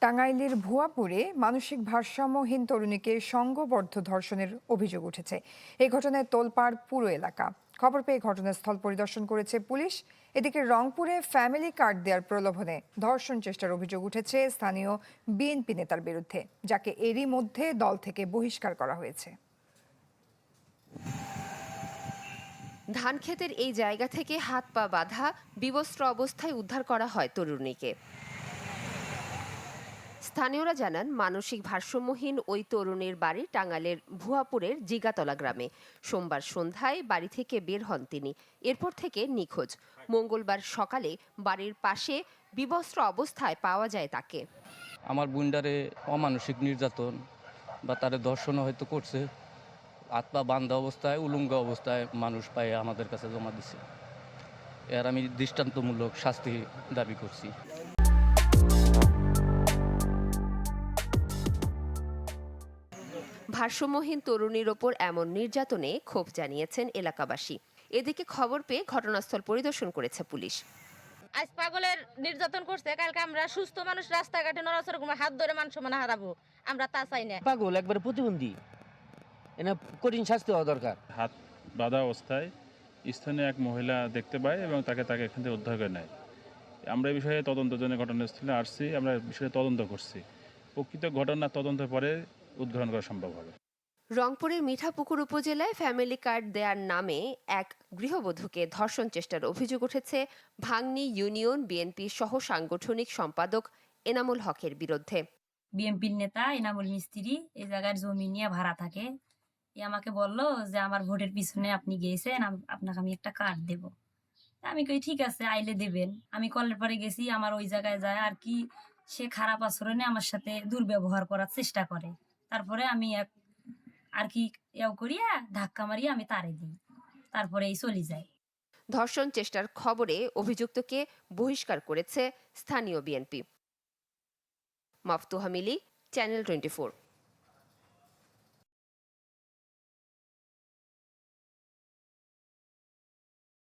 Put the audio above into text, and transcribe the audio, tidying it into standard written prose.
টাঙ্গাইলের ভুয়াপুরে মানসিক ভারসাম্যহীন তরুণীকে সংঘবদ্ধ ধর্ষণের অভিযোগ উঠেছে। এই ঘটনায় তোলপাড় পুরো এলাকা। খবর পেয়ে ঘটনাস্থল পরিদর্শন করেছে পুলিশ। এদিকে রংপুরে ফ্যামিলি কার্ড দেওয়ার প্রলোভনে ধর্ষণ চেষ্টার অভিযোগ উঠেছে স্থানীয় বিএনপি নেতার বিরুদ্ধে, যাকে এরই মধ্যে দল থেকে বহিষ্কার করা হয়েছে। ধানক্ষেতের এই জায়গা থেকে হাত পা বাঁধা বিবস্ত্র অবস্থায় উদ্ধার করা হয় তরুণীকে। স্থানীয়রা জানান, মানসিক ভারসাম্যহীন ওই তরুণীর বাড়ি টাঙ্গাইলের ভুয়াপুরের জিগাতলা গ্রামে। সোমবার সন্ধ্যায় বাড়ি থেকে বের হন তিনি। এরপর থেকে নিখোঁজ। মঙ্গলবার সকালে বাড়ির পাশে বিবস্ত্র অবস্থায় পাওয়া যায় তাকে। আমার বোনটারে অমানসিক নির্যাতন বা তারে ধর্ষণ হয়তো করছে। হাত পা বান্ধা অবস্থায়, উলঙ্গ অবস্থায় মানুষ পায়ে আমাদের কাছে জমা দিছে। এর আমি দৃষ্টান্তমূলক শাস্তি দাবি করছি। ভারসাম্যহীন তরুণীর ওপর এমন নির্যাতনে ক্ষোভ জানিয়েছেন এলাকাবাসী। এদিকে খবর পেয়ে ঘটনাস্থল পরিদর্শন করেছে পুলিশ। আজ পাগলের নির্যাতন করছে, কালকে আমরা সুস্থ মানুষ রাস্তাঘাটে নড়াচড়া করবো, হাত ধরে মান সম্মান হারাবো, আমরা তা চাই না। পাগল একবারে প্রতিবন্ধী, এনে কঠিন শাস্তি হওয়া দরকার। হাত বাঁধা অবস্থায় স্থানীয় এক মহিলা দেখতে পায় এবং তাকে এখান থেকে উদ্ধার করে নেয়। আমরা এই বিষয়ে তদন্তের জন্য ঘটনাস্থলে আসছি, আমরা বিষয়ে তদন্ত করছি। প্রকৃত ঘটনার তদন্তের পরে উদ্ঘাটন করা সম্ভব হবে। রংপুরের মিঠাপুকুর উপজেলায় ফ্যামিলি কার্ড দেওয়ার নামে এক গৃহবধূকে ধর্ষণ চেষ্টার অভিযোগ উঠেছে ভাংনী ইউনিয়ন বিএনপি সহ সাংগঠনিক সম্পাদক এনামুল হকের বিরুদ্ধে। বিএনপির নেতা এনামুল মিস্ত্রি এই জায়গার জমি নিয়ে ভাড়া থাকে। আমাকে বলল যে আমার ভোটের পিছনে আপনি গিয়েছেন, আপনাকে আমি একটা কার্ড দেব। আমি কই ঠিক আছে, আইলে দেবেন। আমি কলের পরে গেছি, আমার ওই জায়গায় যায় আর কি সে খারাপ আচরণে আমার সাথে দুর্ব্যবহার করার চেষ্টা করে। তারপরে আমি আর কি করিয়া ধাক্কা মারিয়া আমি তারে দিই, তারপরে এই চলে যায়। ধর্ষণ চেষ্টার খবরে অভিযুক্তকে বহিষ্কার করেছে স্থানীয় বিএনপি। মাফতুহা মিলি, চ্যানেল 24।